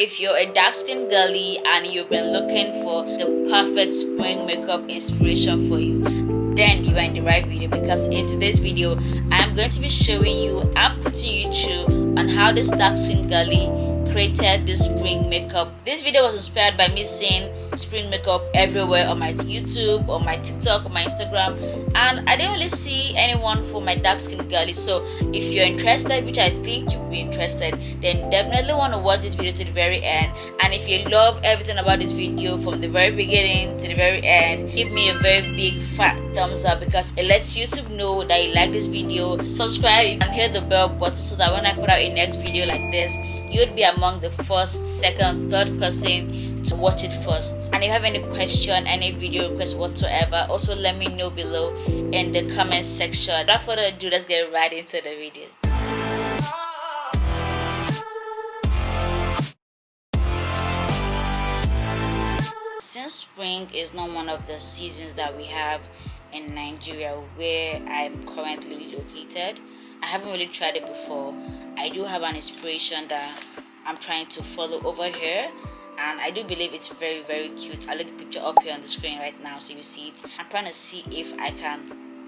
If you're a dark skin girly and you've been looking for the perfect spring makeup inspiration for you, then you are in the right video, because in today's video I'm going to be showing you and putting you through on how this dark skin girly created this spring makeup. This video was inspired by me seeing spring makeup everywhere on my YouTube, on my TikTok, on my Instagram, and I didn't really see anyone for my dark skin girly. So if you're interested, which I think you'll be interested, then definitely want to watch this video to the very end. And if you love everything about this video from the very beginning to the very end, give me a very big fat thumbs up, because it lets YouTube know that you like this video. Subscribe and hit the bell button so that when I put out a next video like this, you'd be among the first, second, third person to watch it first. And if you have any question, any video request whatsoever, also let me know below in the comment section. Without further ado, let's get right into the video. Since spring is not one of the seasons that we have in Nigeria where I'm currently located, I haven't really tried it before. I do have an inspiration that I'm trying to follow over here, and I do believe it's very, very cute. I'll leave the picture up here on the screen right now so you see it. I'm trying to see if I can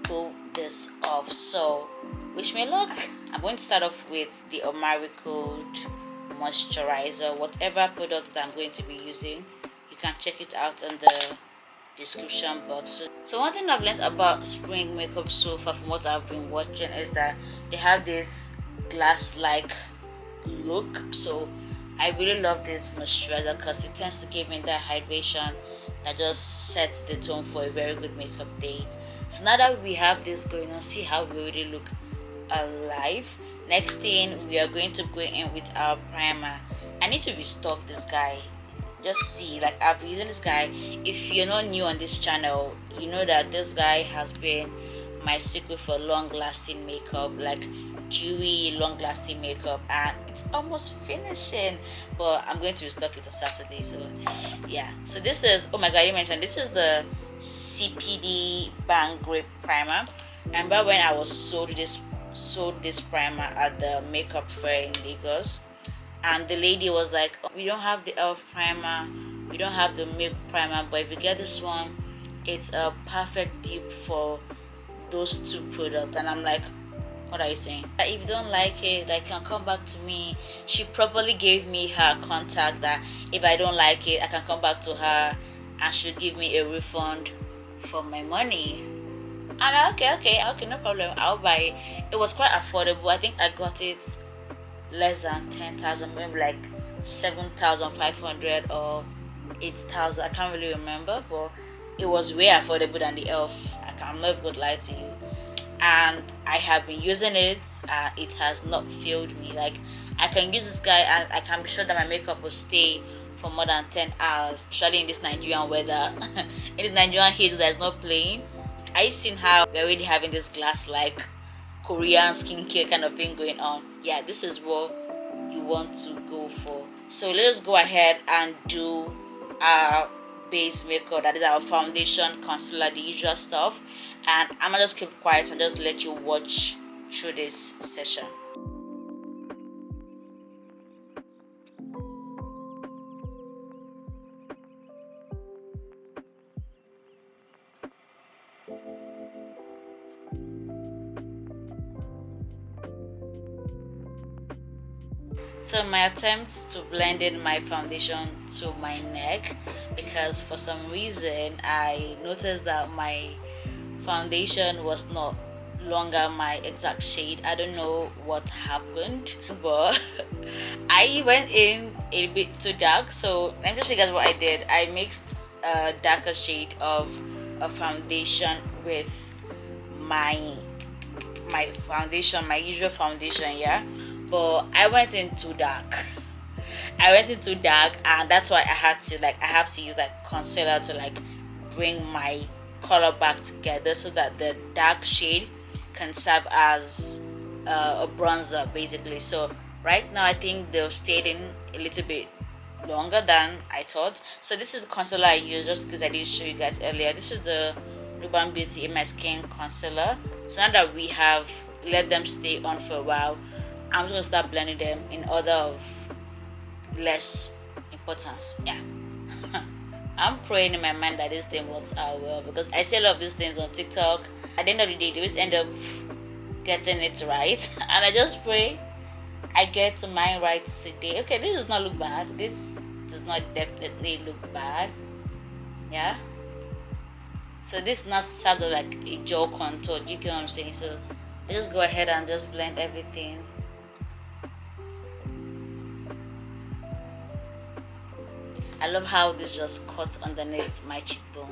pull this off, so wish me luck. I'm going to start off with the Omari Code moisturizer, whatever product that I'm going to be using. You can check it out in the description box. So one thing I've learned about spring makeup so far from what I've been watching is that they have this glass-like look. So I really love this moisturizer because it tends to give me that hydration that just sets the tone for a very good makeup day. So now that we have this going on, see how we already look alive. Next thing, we are going to go in with our primer. I need to restock this guy. Just see, like, I've been using this guy. If you're not new on this channel, you know that this guy has been my secret for long-lasting makeup, like dewy long-lasting makeup, and it's almost finishing, but I'm going to restock it on Saturday. So yeah, so this is, oh my god, you mentioned this is the CPD Bang Grip Primer. Remember when I was sold this primer at the makeup fair in Lagos, and the lady was like, oh, we don't have the elf primer, we don't have the milk primer, but if you get this one, it's a perfect dupe for those two products. And I'm like, what are you saying? If you don't like it, like, can come back to me. She properly gave me her contact that if I don't like it, I can come back to her and she'll give me a refund for my money. And okay, no problem, I'll buy it. It was quite affordable. I think I got it less than 10,000, maybe like 7,500 or 8,000. I can't really remember, but it was way affordable than the elf. I'm not going to lie to you. And I have been using it, and it has not failed me. Like, I can use this guy and I can be sure that my makeup will stay for more than 10 hours, especially in this Nigerian weather. In this Nigerian heat that's not playing. I seen how we're already having this glass-like Korean skincare kind of thing going on. Yeah, this is what you want to go for. So let's go ahead and do our base makeup, that is our foundation, concealer, the usual stuff, and I'm gonna just keep quiet and just let you watch through this session. So my attempts to blend in my foundation to my neck, because for some reason I noticed that my foundation was not longer my exact shade. I don't know what happened, but I went in a bit too dark. So let me just show you guys what I did. I mixed a darker shade of a foundation with my foundation, my usual foundation, yeah. But I went in too dark. And that's why I have to use like concealer to like bring my color back together, so that the dark shade can serve as a bronzer basically. So right now I think they've stayed in a little bit longer than I thought. So this is the concealer I use, just because I didn't show you guys earlier. This is the Urban Beauty In My Skin concealer. So now that we have let them stay on for a while, I'm just gonna start blending them in order of less importance. Yeah. I'm praying in my mind that this thing works out well, because I see a lot of these things on TikTok. At the end of the day, they always end up getting it right. And I just pray I get mine right today. Okay, this does not look bad. This does not definitely look bad. Yeah. So this now serves as like a jaw contour. Do you get what I'm saying? So I just go ahead and just blend everything. I love how this just cuts underneath my cheekbone.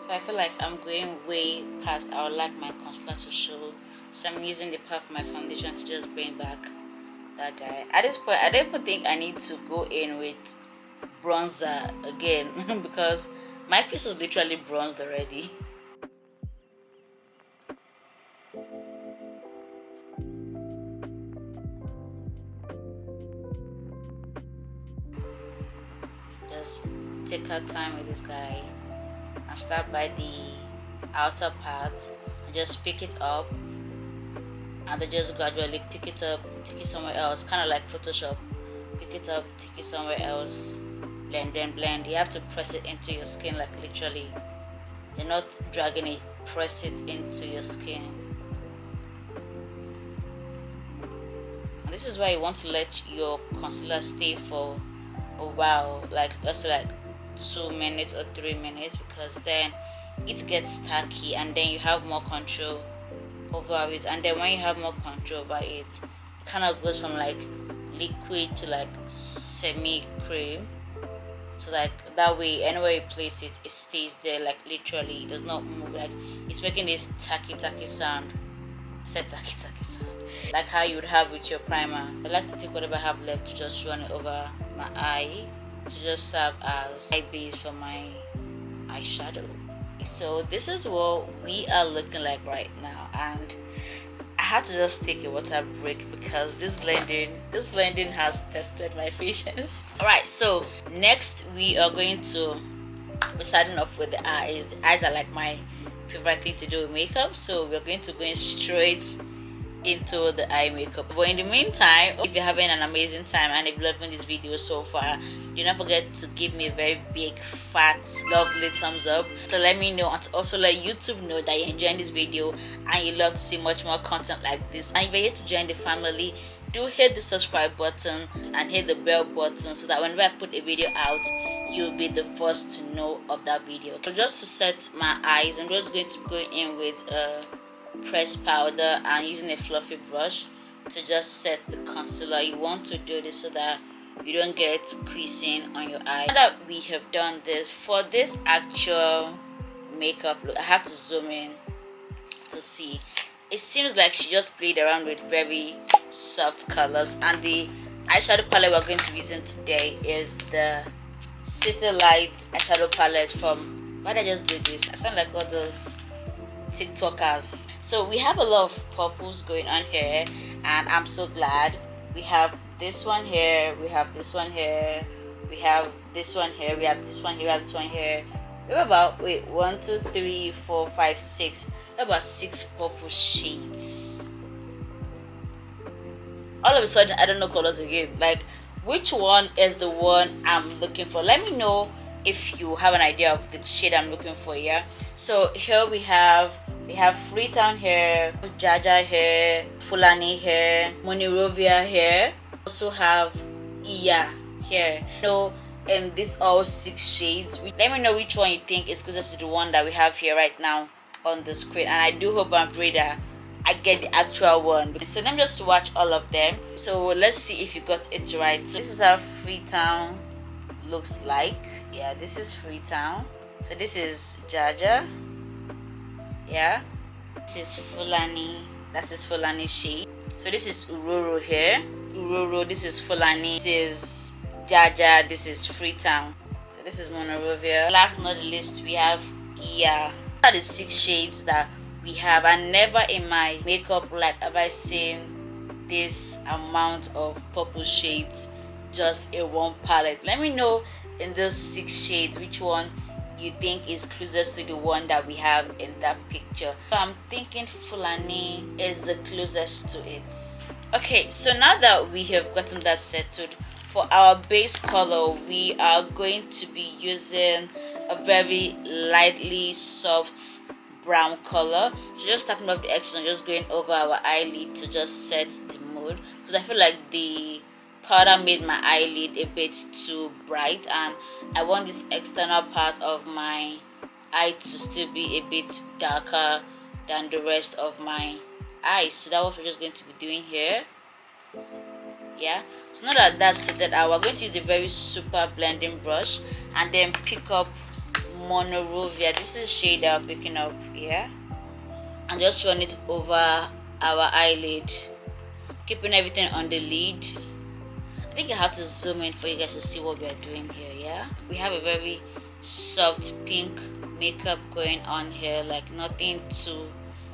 So I feel like I'm going way past. I would like my concealer to show. So I'm using the part of my foundation to just bring back that guy. At this point, I don't even think I need to go in with bronzer again because my face is literally bronzed already. Just take our time with this guy and start by the outer part and just pick it up, and then just gradually pick it up, take it somewhere else, kind of like Photoshop. Pick it up, take it somewhere else, blend, blend, blend. You have to press it into your skin, like literally. You're not dragging it, press it into your skin. And this is why you want to let your concealer stay for a while, like let's say like 2 minutes or 3 minutes, because then it gets tacky and then you have more control over it. And then when you have more control over it, it kind of goes from like liquid to like semi cream. So like that way, anywhere you place it, it stays there, like literally it does not move. Like it's making this tacky sound. I said tacky sound, like how you would have with your primer. I like to take whatever I have left to just run it over my eye to just serve as eye base for my eyeshadow. So this is what we are looking like right now, and I had to just take a water break because this blending has tested my patience. Alright, so next we are going to be starting off with the eyes. The eyes are like my favorite thing to do with makeup, so we're going to go in straight into the eye makeup. But in the meantime, if you're having an amazing time and if you're loving this video so far, do not forget to give me a very big fat lovely thumbs up to let me know, and to also let YouTube know that you're enjoying this video and you love to see much more content like this. And if you're here to join the family, do hit the subscribe button and hit the bell button so that whenever I put a video out, you'll be the first to know of that video. So just to set my eyes, I'm just going to go in with pressed powder and using a fluffy brush to just set the concealer. You want to do this so that you don't get creasing on your eye. Now that we have done this, for this actual makeup look, I have to zoom in to see. It seems like she just played around with very soft colors, and the eyeshadow palette we're going to be using today is the City Light eyeshadow palette from, why did I just do this? I sound like all those TikTokers. So we have a lot of purples going on here, and I'm so glad. We have this one here, we have this one here, we have this one here, we have this one here, we have this one here. We have about 1, 2, 3, 4, 5, 6. We have about 6 purple shades. All of a sudden, I don't know colors again. Like, which one is the one I'm looking for? Let me know if you have an idea of the shade I'm looking for. Yeah. So here we have Freetown here, Jaja here, Fulani here, Monirovia here. Also have Iya here. So in this all 6 shades, let me know which one you think is closest to the one that we have here right now on the screen. And I do hope and pray that I get the actual one. So let me just swatch all of them. So let's see if you got it right. So this is how Freetown looks like. Yeah, this is Freetown. So this is Jaja. Yeah, this is Fulani. That's his Fulani shade. So this is Uroro here. Uroro, this is Fulani. This is Jaja. This is Freetown. So this is Monorovia. Last but not the least, we have Iya. These are the 6 shades that we have, and never in my makeup like have I seen this amount of purple shades just a one palette. Let me know in those 6 shades which one you think is closest to the one that we have in that picture. So I'm thinking Fulani is the closest to it. Okay, so now that we have gotten that settled, for our base color we are going to be using a very lightly soft brown color. So just tapping up the excess and just going over our eyelid to just set the mood, because I feel like the powder made my eyelid a bit too bright and I want this external part of my eye to still be a bit darker than the rest of my eyes. So that's what we're just going to be doing here. Yeah, so now that that's sorted out, we're going to use a very super blending brush and then pick up Monorovia. This is the shade that I'm picking up here, and just run it over our eyelid, keeping everything on the lid. I think I have to zoom in for you guys to see what we are doing here. Yeah, we have a very soft pink makeup going on here, like nothing too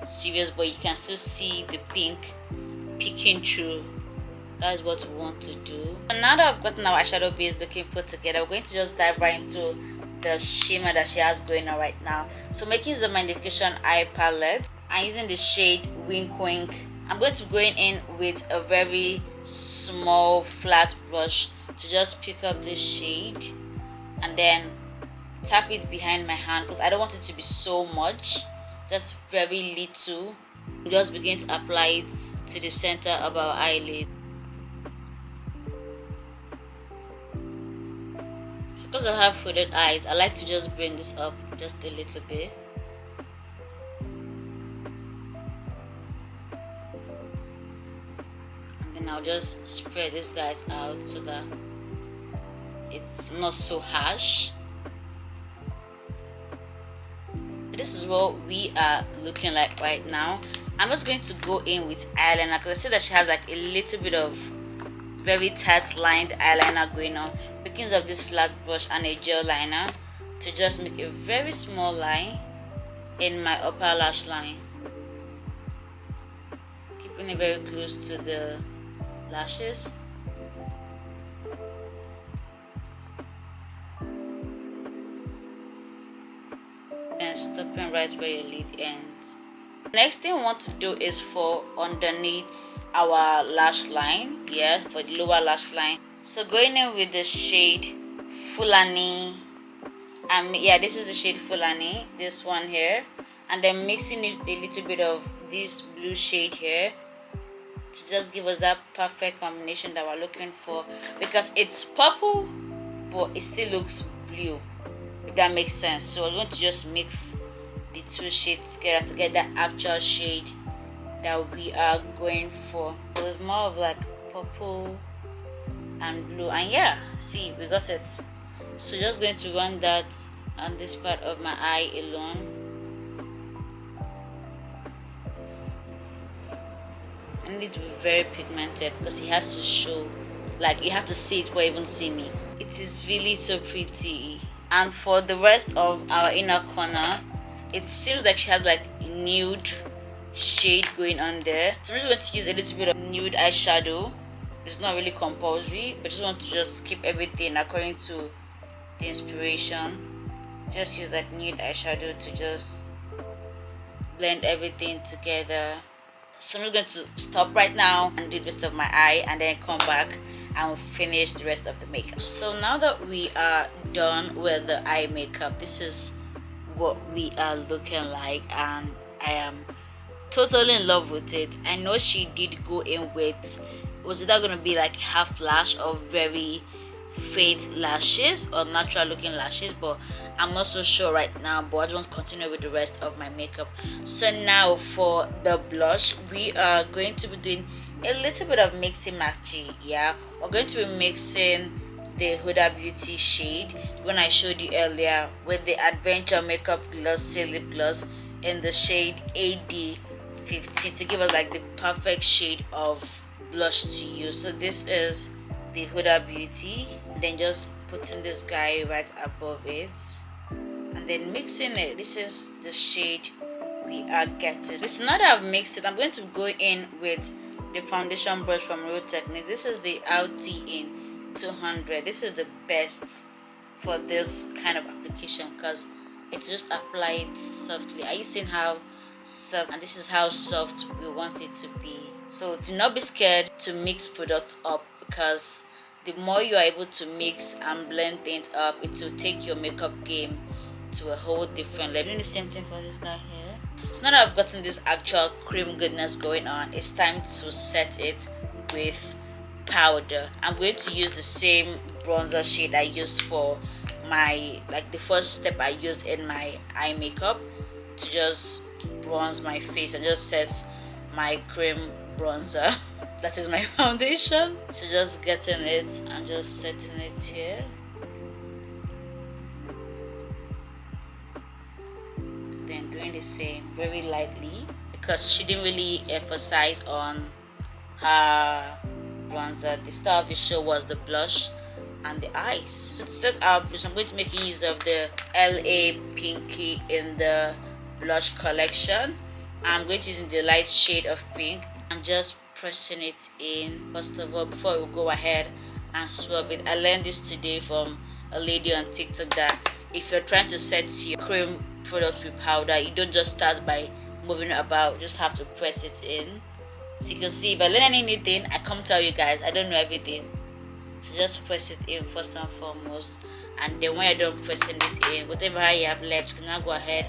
serious, but you can still see the pink peeking through. That is what we want to do. So now that I've gotten our eyeshadow base looking put together, we're going to just dive right into the shimmer that she has going on right now. So making the Nudification eye palette, I'm using the shade Wink Wink. I'm going to go in with a very small flat brush to just pick up this shade and then tap it behind my hand, because I don't want it to be so much, just very little. Just begin to apply it to the center of our eyelid. So because I have folded eyes, I like to just bring this up just a little bit. I'll just spread these guys out so that it's not so harsh. This is what we are looking like right now. I'm just going to go in with eyeliner, because I see that she has like a little bit of very tight lined eyeliner going on. Making use of this flat brush and a gel liner to just make a very small line in my upper lash line, keeping it very close to the lashes. And stopping right where your lid ends. Next thing we want to do is for underneath our lash line, yeah, for the lower lash line. So going in with the shade Fulani, yeah, this is the shade Fulani, this one here, and then mixing it with a little bit of this blue shade here to just give us that perfect combination that we're looking for, because it's purple but it still looks blue, if that makes sense. So we're going to just mix the two shades together to get that actual shade that we are going for. So it's more of like purple and blue, and yeah, see, we got it. So just going to run that on this part of my eye alone. And it to be very pigmented, because it has to show, like you have to see it for even see me. It is really so pretty. And for the rest of our inner corner, it seems like she has like nude shade going on there. So I'm just going to use a little bit of nude eyeshadow. It's not really compulsory, but just want to just keep everything according to the inspiration. Just use like nude eyeshadow to just blend everything together. So I'm just going to stop right now and do the rest of my eye, and then come back and we'll finish the rest of the makeup. So now that we are done with the eye makeup, this is what we are looking like, and I am totally in love with it. I know she did go in with, was it going to be like half lash or very faint lashes or natural looking lashes, but I'm not so sure right now. But I just want to continue with the rest of my makeup. So now for the blush, we are going to be doing a little bit of mixing matchy. Yeah, we're going to be mixing the Huda Beauty shade when I showed you earlier with the Adventure Makeup Glossy Lip Gloss in the shade AD15 to give us like the perfect shade of blush to use. So this is the Huda Beauty, and then just putting this guy right above it and then mixing it. This is the shade we are getting. So now that I've mixed it, I'm going to go in with the foundation brush from Real Techniques. This is the LT in 200. This is the best for this kind of application because it just applies softly. Are you seeing how soft? And this is how soft we want it to be. So do not be scared to mix products up, because the more you are able to mix and blend things up, it will take your makeup game to a whole different level. Doing the same thing for this guy here. So now that I've gotten this actual cream goodness going on, it's time to set it with powder. I'm going to use the same bronzer shade I used for my, like the first step I used in my eye makeup, to just bronze my face and just set my cream bronzer. That is my foundation. So just getting it and just setting it here. Then doing the same very lightly, because she didn't really emphasize on her bronzer. The star of the show was the blush and the eyes. So to set our blush, I'm going to make use of the L.A. Pinky in the blush collection. I'm going to use the light shade of pink. I'm just pressing it in. First of all, before we go ahead and swab it, I learned this today from a lady on TikTok, that if you're trying to set your cream product with powder, you don't just start by moving it about, you just have to press it in. So you can see, if I learn anything, I come tell you guys, I don't know everything. So just press it in first and foremost, and then when you're done pressing it in, whatever you have left, you can now go ahead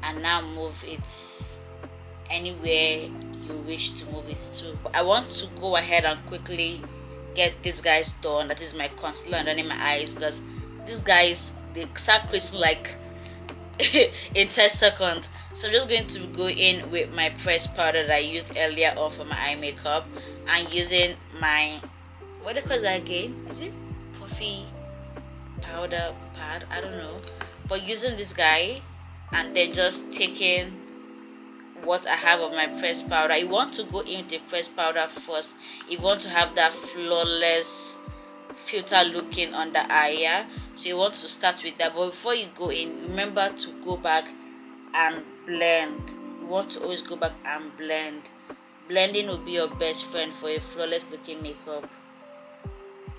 and now move it anywhere you wish to move it to. I want to go ahead and quickly get these guys done. That is my concealer underneath my eyes, because these guys, they start creasing like in 10 seconds. So I'm just going to go in with my pressed powder that I used earlier on for my eye makeup, and using my, what do you call that again? Is it puffy powder pad? I don't know. But using this guy, and then just taking what I have of my pressed powder. You want to go in with the pressed powder first if you want to have that flawless filter looking on the eye, yeah? So you want to start with that, but before you go in, remember to go back and blend. You want to always go back and blend. Blending will be your best friend for a flawless looking makeup.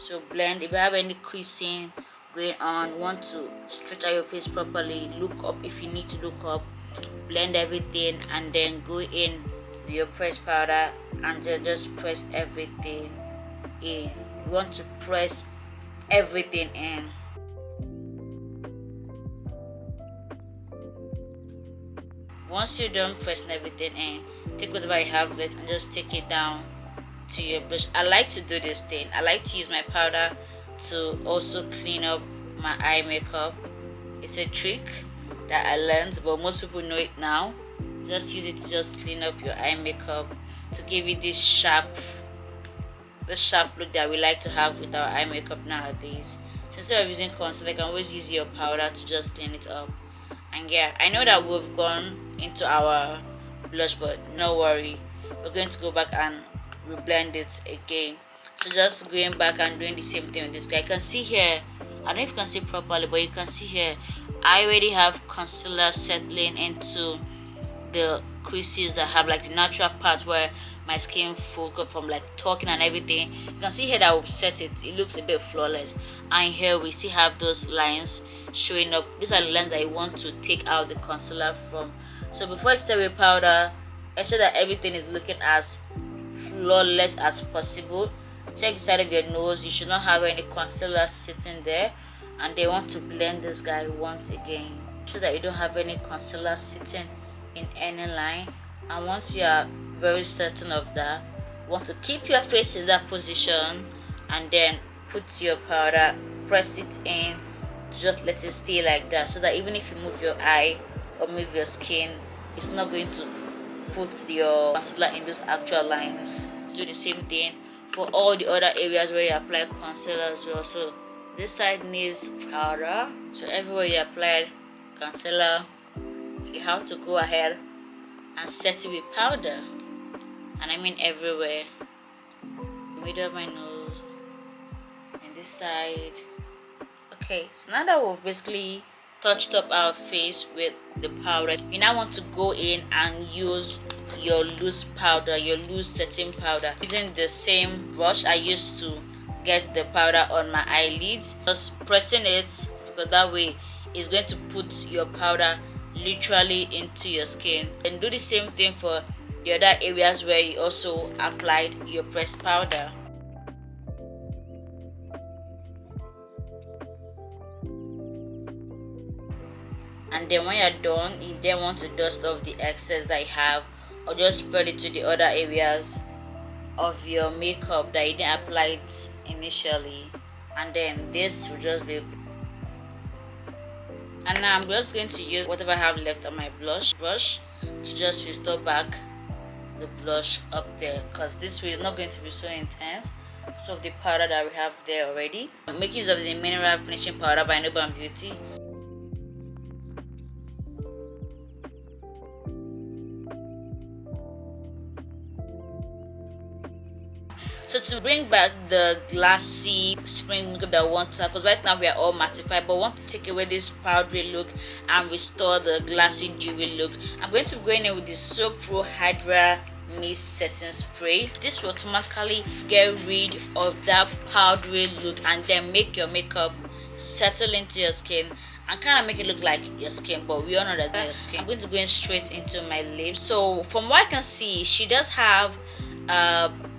So blend. If you have any creasing going on, want to stretch out your face properly, look up if you need to look up. Blend everything and then go in with your pressed powder and just press everything in. You want to press everything in. Once you're done pressing everything in, take whatever you have left and just take it down to your brush. I like to do this thing. I like to use my powder to also clean up my eye makeup. It's a trick that I learned, but most people know it now. Just use it to just clean up your eye makeup, to give it this sharp look that we like to have with our eye makeup nowadays. So instead of using concealer, you can always use your powder to just clean it up. And yeah, I know that we've gone into our blush, but no worry, we're going to go back and reblend it again. So just going back and doing the same thing with this guy. You can see here, I don't know if you can see properly, but you can see here I already have concealer settling into the creases that have like the natural part where my skin focus from like talking and everything. You can see here that we've set it. It looks a bit flawless. And here we still have those lines showing up. These are the lines that you want to take out the concealer from. So before you start with powder, ensure that everything is looking as flawless as possible. Check the side of your nose. You should not have any concealer sitting there. And they want to blend this guy once again, so that you don't have any concealer sitting in any line. And once you are very certain of that, you want to keep your face in that position and then put your powder, press it in, to just let it stay like that, so that even if you move your eye or move your skin, it's not going to put your concealer in those actual lines. Do the same thing for all the other areas where you apply concealer as well. So this side needs powder, so everywhere you apply concealer, you have to go ahead and set it with powder. And I mean everywhere. Middle of my nose and this side. Okay, so now that we've basically touched up our face with the powder, you now want to go in and use your loose powder, your loose setting powder, using the same brush I used to get the powder on my eyelids. Just pressing it, because that way it's going to put your powder literally into your skin. And do the same thing for the other areas where you also applied your pressed powder. And then when you're done, you then want to dust off the excess that you have, or just spread it to the other areas of your makeup that you didn't apply it initially. And then this will just be. And now I'm just going to use whatever I have left on my blush brush to just restore back the blush up there, because this way is not going to be so intense. So the powder that we have there already. I'm making use of the mineral finishing powder by Nuban Beauty. So to bring back the glassy spring makeup that I want to have, because right now we are all mattified, but I want to take away this powdery look and restore the glassy dewy look, I'm going to go in with the So Pro Hydra Mist Setting Spray. This will automatically get rid of that powdery look and then make your makeup settle into your skin and kind of make it look like your skin, but we all know that's not your skin. I'm going to go in straight into my lips. So from what I can see, she does have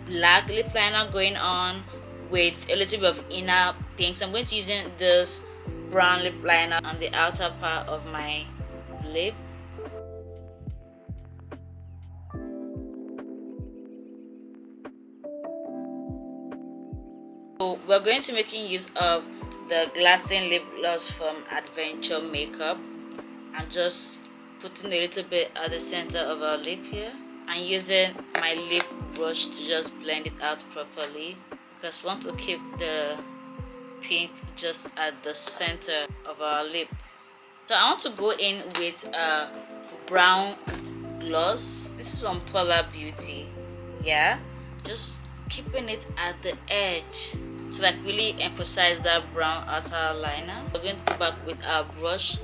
black lip liner going on with a little bit of inner pink. So I'm going to use this brown lip liner on the outer part of my lip. So we're going to be making use of the Glasting lip gloss from Adventure Makeup and just putting a little bit at the center of our lip here, and using my lip brush to just blend it out properly, because we want to keep the pink just at the center of our lip. So I want to go in with a brown gloss. This is from Polar Beauty. Yeah, just keeping it at the edge to like really emphasize that brown outer liner. We're going to go back with our brush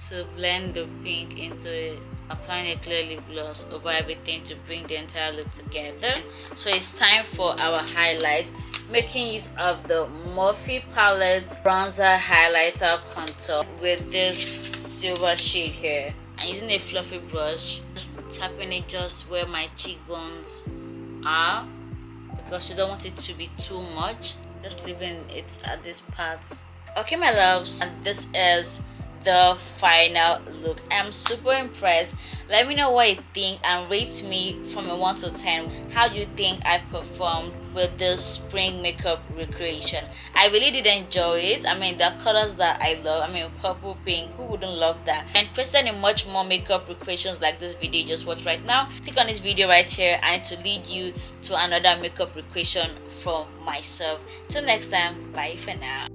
to blend the pink into it, applying a clear lip gloss over everything to bring the entire look together. So it's time for our highlight, making use of the Morphe palette bronzer highlighter contour with this silver shade here, and using a fluffy brush, just tapping it just where my cheekbones are, because you don't want it to be too much, just leaving it at this part. Okay my loves, and this is the final look. I'm super impressed. Let me know what you think and rate me from a 1 to 10. How do you think I performed with this spring makeup recreation? I really did enjoy it. I mean, the colors that I love, I mean, purple, pink, who wouldn't love that? And interested in much more makeup recreations like this video you just watched right now, click on this video right here and to lead you to another makeup recreation from myself. Till next time, bye for now.